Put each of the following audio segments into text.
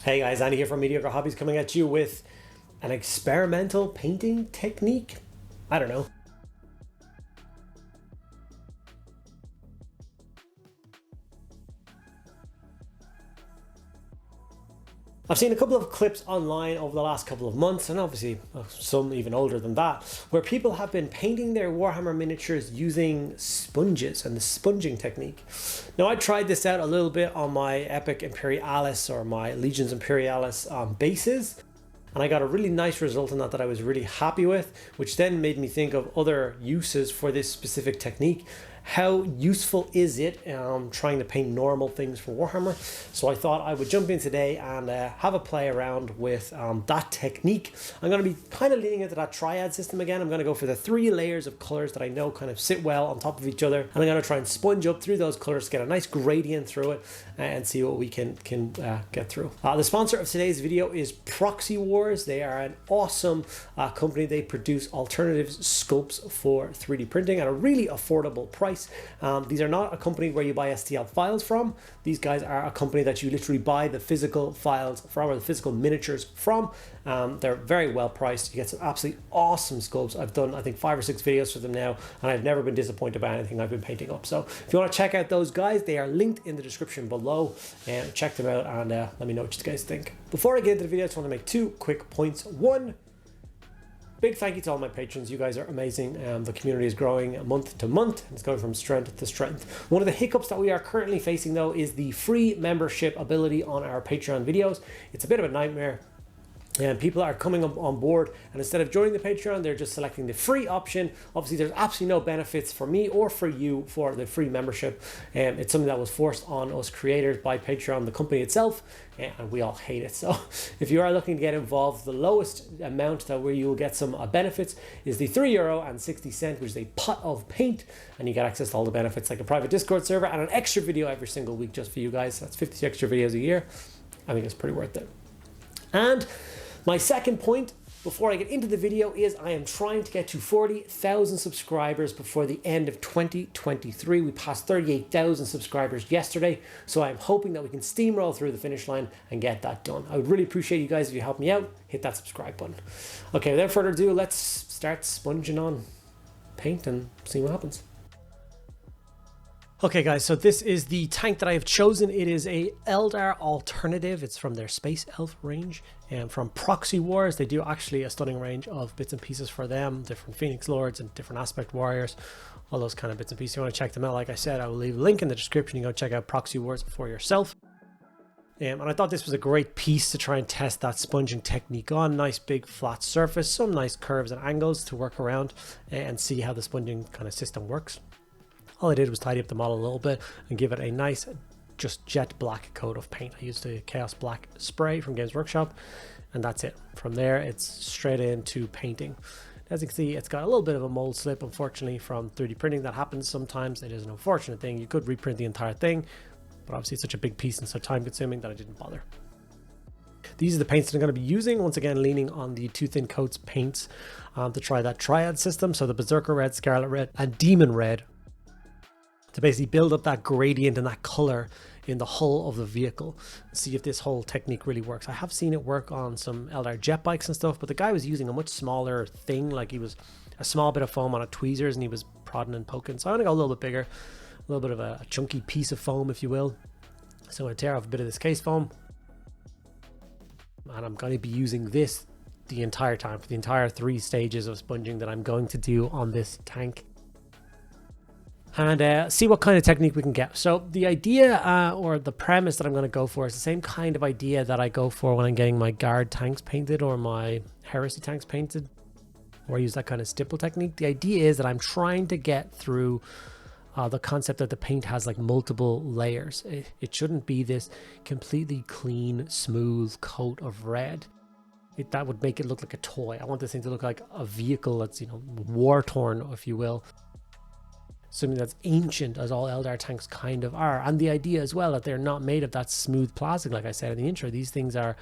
Hey guys, Andy here from Mediocre Hobbies coming at you with an experimental painting technique. I don't know. I've seen a couple of clips online over the last couple of months, and obviously some even older than that, where people have been painting their Warhammer miniatures using sponges and the sponging technique. Now, I tried this out a little bit on my Epic Imperialis or my Legions Imperialis bases, and I got a really nice result in that I was really happy with, which then made me think of other uses for this specific technique. How useful is it trying to paint normal things for Warhammer? So I thought I would jump in today and have a play around with that technique. I'm going to be kind of leaning into that triad system again. I'm going to go for the 3 layers of colors that I know kind of sit well on top of each other, and I'm going to try and sponge up through those colors, get a nice gradient through it, and see what we can get through. The sponsor of today's video is Proxy Wars. They are an awesome company. They produce alternative sculpts for 3D printing at a really affordable price. These are not a company where you buy STL files from. These guys are a company that you literally buy the physical files from, or the physical miniatures from. They're very well priced. You get some absolutely awesome sculpts. I've done, I think, 5 or 6 videos for them now, and I've never been disappointed by anything I've been painting up. So if you want to check out those guys, they are linked in the description below, and check them out and let me know what you guys think. Before I get into the video, I just want to make 2 quick points. One, big thank you to all my patrons. You guys are amazing. The community is growing month to month. It's going from strength to strength. One of the hiccups that we are currently facing, though, is the free membership ability on our Patreon videos. It's a bit of a nightmare. And people are coming up on board, and instead of joining the Patreon, they're just selecting the free option. Obviously, there's absolutely no benefits for me or for you for the free membership. It's something that was forced on us creators by Patreon, the company itself, and we all hate it. So if you are looking to get involved, the lowest amount that where you will get some benefits is the €3.60, which is a pot of paint, and you get access to all the benefits like a private Discord server and an extra video every single week just for you guys. That's 50 extra videos a year. I think it's pretty worth it. And my second point before I get into the video is I am trying to get to 40,000 subscribers before the end of 2023. We passed 38,000 subscribers yesterday, so I'm hoping that we can steamroll through the finish line and get that done. I would really appreciate you guys if you help me out. Hit that subscribe button. Okay, without further ado, let's start sponging on paint and see what happens. Okay guys, so this is the tank that I have chosen. It is a Eldar alternative. It's from their Space Elf range and from Proxy Wars. They do actually a stunning range of bits and pieces for them, different Phoenix Lords and different Aspect Warriors, all those kind of bits and pieces. You want to check them out, like I said, I will leave a link in the description. You can go check out Proxy Wars for yourself. And I thought this was a great piece to try and test that sponging technique on. Nice big flat surface, some nice curves and angles to work around and see how the sponging kind of system works. All I did was tidy up the model a little bit and give it a nice, just jet black coat of paint. I used the Chaos Black spray from Games Workshop, and that's it. From there, it's straight into painting. As you can see, it's got a little bit of a mold slip, unfortunately, from 3D printing. That happens sometimes. It is an unfortunate thing. You could reprint the entire thing, but obviously it's such a big piece and so time consuming that I didn't bother. These are the paints that I'm going to be using. Once again, leaning on the Two Thin Coats paints to try that triad system. So the Berserker Red, Scarlet Red, and Demon Red, to basically build up that gradient and that color in the hull of the vehicle and see if this whole technique really works. I have seen it work on some Eldar jet bikes and stuff, but the guy was using a much smaller thing, like he was a small bit of foam on a tweezers and he was prodding and poking. So I'm gonna go a little bit bigger, a little bit of a chunky piece of foam, if you will. So I'm gonna tear off a bit of this case foam, and I'm going to be using this the entire time for the entire 3 stages of sponging that I'm going to do on this tank, and see what kind of technique we can get. So the idea or the premise that I'm going to go for is the same kind of idea that I go for when I'm getting my guard tanks painted or my heresy tanks painted, or I use that kind of stipple technique. The idea is that I'm trying to get through the concept that the paint has like multiple layers. It shouldn't be this completely clean, smooth coat of red. That would make it look like a toy. I want this thing to look like a vehicle that's, you know, war-torn, if you will. Something that's ancient, as all Eldar tanks kind of are. And the idea as well that they're not made of that smooth plastic, like I said in the intro. These things are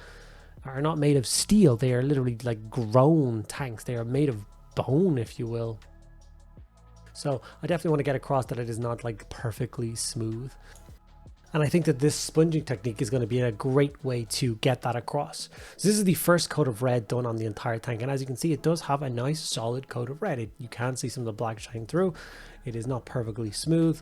not made of steel. They are literally like grown tanks. They are made of bone, if you will. So I definitely want to get across that it is not like perfectly smooth. And I think that this sponging technique is going to be a great way to get that across. So this is the first coat of red done on the entire tank. And as you can see, it does have a nice solid coat of red. You can see some of the black shine through. It is not perfectly smooth.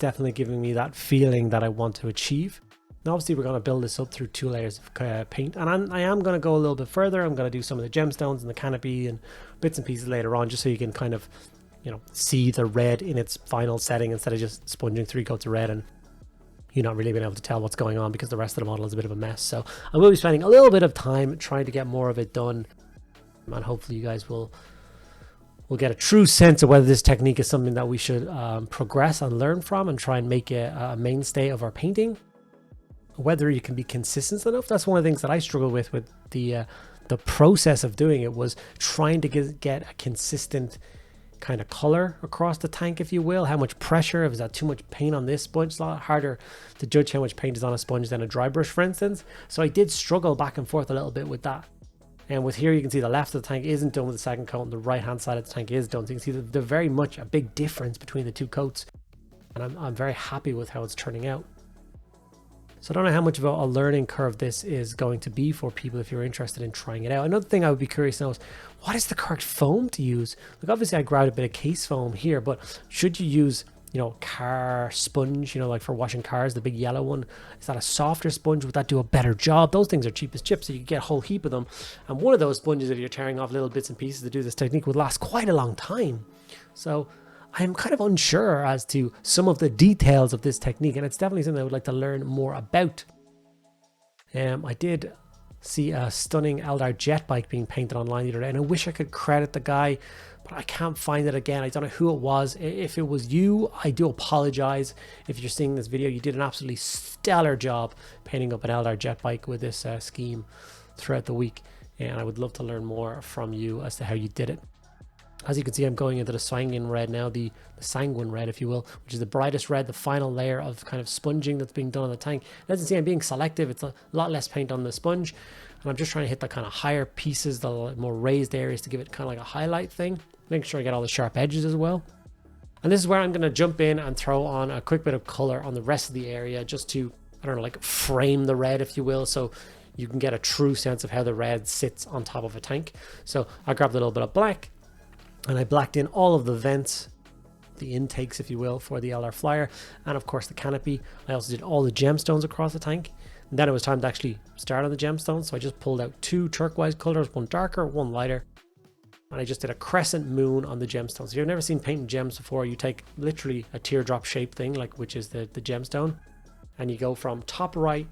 Definitely giving me that feeling that I want to achieve. Now, obviously, we're going to build this up through 2 layers of paint. And I am going to go a little bit further. I'm going to do some of the gemstones and the canopy and bits and pieces later on, just so you can kind of, see the red in its final setting instead of just sponging 3 coats of red and you're not really being able to tell what's going on because the rest of the model is a bit of a mess. So I will be spending a little bit of time trying to get more of it done, and hopefully you guys will get a true sense of whether this technique is something that we should progress and learn from and try and make it a mainstay of our painting. Whether you can be consistent enough. That's one of the things that I struggle with the process of doing it, was trying to get a consistent kind of color across the tank, if you will. How much pressure, is that too much paint on this sponge? It's a lot harder to judge how much paint is on a sponge than a dry brush, for instance. So I did struggle back and forth a little bit with that. And with here, you can see the left of the tank isn't done with the second coat and the right hand side of the tank is done. So you can see that there's very much a big difference between the 2 coats, and I'm very happy with how it's turning out. So I don't know how much of a learning curve this is going to be for people if you're interested in trying it out. Another thing I would be curious to know is, what is the correct foam to use? Like, obviously I grabbed a bit of case foam here, but should you use, car sponge, like for washing cars, the big yellow one? Is that a softer sponge? Would that do a better job? Those things are cheap as chips, so you can get a whole heap of them. And one of those sponges, if you're tearing off little bits and pieces to do this technique, would last quite a long time. So I'm kind of unsure as to some of the details of this technique, and it's definitely something I would like to learn more about. I did see a stunning Eldar jet bike being painted online the other day, and I wish I could credit the guy, but I can't find it again. I don't know who it was. If it was you, I do apologize. If you're seeing this video, you did an absolutely stellar job painting up an Eldar jet bike with this scheme throughout the week, and I would love to learn more from you as to how you did it. As you can see, I'm going into the sanguine red now, the sanguine red, if you will, which is the brightest red, the final layer of kind of sponging that's being done on the tank. As you can see, I'm being selective. It's a lot less paint on the sponge, and I'm just trying to hit the kind of higher pieces, the more raised areas, to give it kind of like a highlight thing. Make sure I get all the sharp edges as well. And this is where I'm going to jump in and throw on a quick bit of color on the rest of the area, just to, I don't know, like frame the red, if you will, so you can get a true sense of how the red sits on top of a tank. So I grabbed a little bit of black, and I blacked in all of the vents, the intakes, if you will, for the Eldar flyer, and of course the canopy. I also did all the gemstones across the tank, and then it was time to actually start on the gemstones. So I just pulled out 2 turquoise colors, one darker, one lighter, and I just did a crescent moon on the gemstones. If you've never seen painting gems before, you take literally a teardrop shaped thing, which is the gemstone, and you go from top right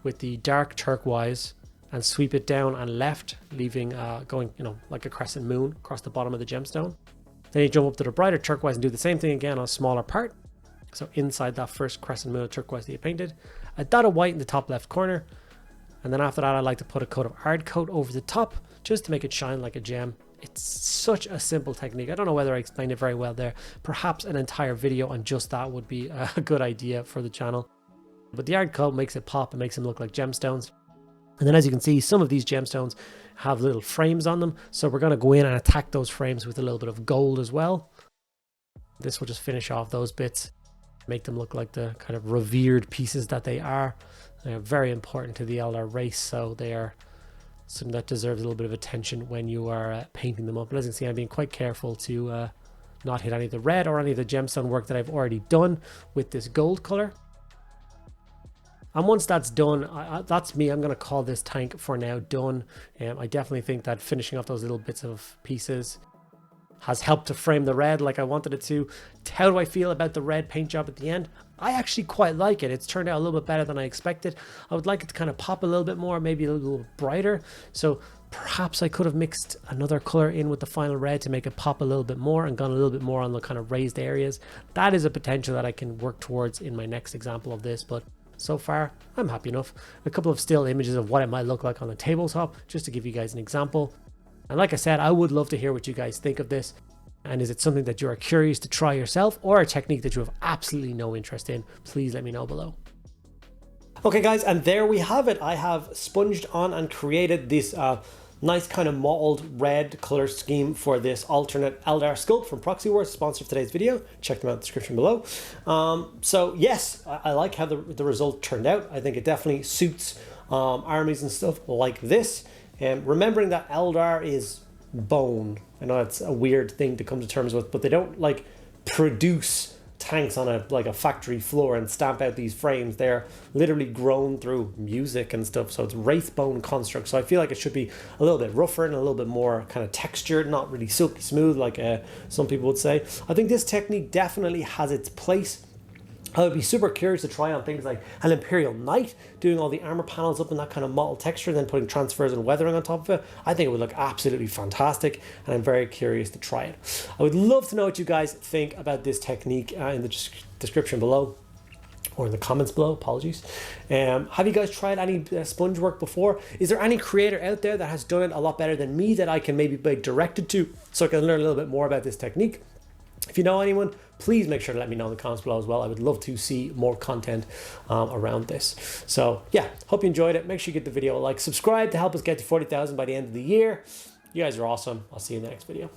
with the dark turquoise and sweep it down and left, leaving going, like a crescent moon across the bottom of the gemstone. Then you jump up to the brighter turquoise and do the same thing again on a smaller part. So inside that first crescent moon of turquoise that you painted, a dot of white in the top left corner. And then after that, I like to put a coat of hard coat over the top just to make it shine like a gem. It's such a simple technique. I don't know whether I explained it very well there. Perhaps an entire video on just that would be a good idea for the channel. But the hard coat makes it pop and makes them look like gemstones. And then, as you can see, some of these gemstones have little frames on them. So we're going to go in and attack those frames with a little bit of gold as well. This will just finish off those bits, make them look like the kind of revered pieces that they are. They are very important to the Eldar race, so they are something that deserves a little bit of attention when you are painting them up. And as you can see, I'm being quite careful to not hit any of the red or any of the gemstone work that I've already done with this gold color. And once that's done, that's me. I'm going to call this tank for now done. I definitely think that finishing off those little bits of pieces has helped to frame the red like I wanted it to. How do I feel about the red paint job at the end? I actually quite like it. It's turned out a little bit better than I expected. I would like it to kind of pop a little bit more, maybe a little brighter. So perhaps I could have mixed another color in with the final red to make it pop a little bit more and gone a little bit more on the kind of raised areas. That is a potential that I can work towards in my next example of this, but so far, I'm happy enough. A couple of still images of what it might look like on the tabletop, just to give you guys an example. And like I said, I would love to hear what you guys think of this. And is it something that you are curious to try yourself, or a technique that you have absolutely no interest in? Please let me know below. Okay guys, and there we have it. I have sponged on and created this Nice kind of mottled red color scheme for this alternate Eldar sculpt from Proxy Wars, sponsor of today's video. Check them out in the description below. So yes, I like how the result turned out. I think it definitely suits armies and stuff like this. And remembering that Eldar is bone. I know it's a weird thing to come to terms with, but they don't like produce tanks on a factory floor and stamp out these frames. They're literally grown through music and stuff, so it's wraith bone construct. So I feel like it should be a little bit rougher and a little bit more kind of textured, not really silky smooth like some people would say. I think this technique definitely has its place. I would be super curious to try on things like an Imperial Knight, doing all the armor panels up in that kind of mottled texture, then putting transfers and weathering on top of it. I think it would look absolutely fantastic, and I'm very curious to try it. I would love to know what you guys think about this technique in the description below, or in the comments below, apologies. Have you guys tried any sponge work before? Is there any creator out there that has done it a lot better than me that I can maybe be directed to so I can learn a little bit more about this technique? If you know anyone, please make sure to let me know in the comments below as well. I would love to see more content around this. So yeah, hope you enjoyed it. Make sure you give the video a like, subscribe to help us get to 40,000 by the end of the year. You guys are awesome. I'll see you in the next video.